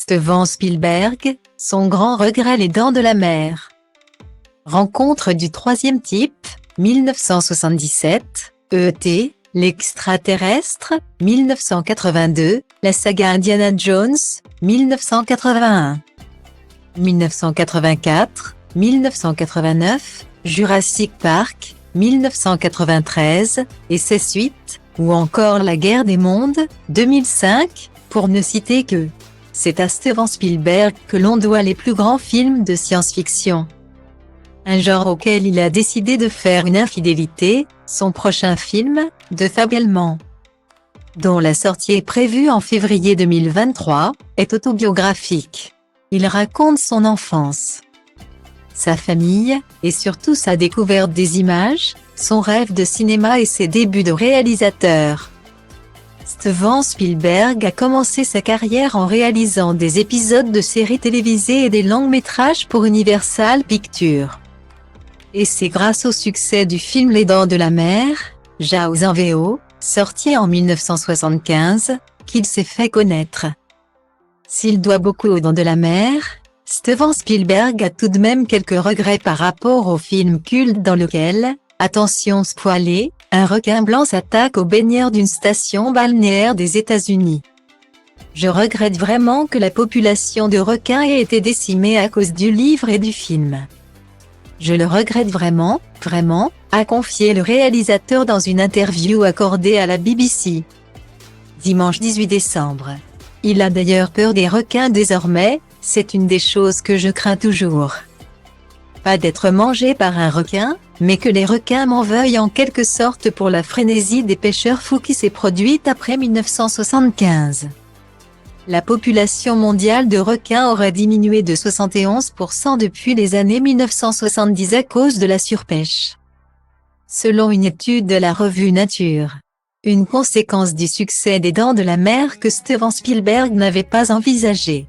Steven Spielberg, son grand regret Les Dents de la Mer. Rencontre du troisième type, 1977, E.T., l'extraterrestre, 1982, la saga Indiana Jones, 1981. 1984, 1989, Jurassic Park, 1993, et ses suites, ou encore La Guerre des Mondes, 2005, pour ne citer que. C'est à Steven Spielberg que l'on doit les plus grands films de science-fiction. Un genre auquel il a décidé de faire une infidélité, son prochain film, The Fabelmans, dont la sortie est prévue en février 2023, est autobiographique. Il raconte son enfance, sa famille, et surtout sa découverte des images, son rêve de cinéma et ses débuts de réalisateur. Steven Spielberg a commencé sa carrière en réalisant des épisodes de séries télévisées et des longs-métrages pour Universal Pictures. Et c'est grâce au succès du film Les Dents de la Mer, Jaws en VO, sorti en 1975, qu'il s'est fait connaître. S'il doit beaucoup aux Dents de la Mer, Steven Spielberg a tout de même quelques regrets par rapport au film culte dans lequel, attention spoilé, un requin blanc s'attaque aux baigneurs d'une station balnéaire des États-Unis. Je regrette vraiment que la population de requins ait été décimée à cause du livre et du film. Je le regrette vraiment, a confié le réalisateur dans une interview accordée à la BBC. Dimanche 18 décembre. Il a d'ailleurs peur des requins désormais, c'est une des choses que je crains toujours. Pas d'être mangé par un requin, mais que les requins m'en veuillent en quelque sorte pour la frénésie des pêcheurs fous qui s'est produite après 1975. La population mondiale de requins aurait diminué de 71% depuis les années 1970 à cause de la surpêche, selon une étude de la revue Nature. Une conséquence du succès des Dents de la Mer que Steven Spielberg n'avait pas envisagé.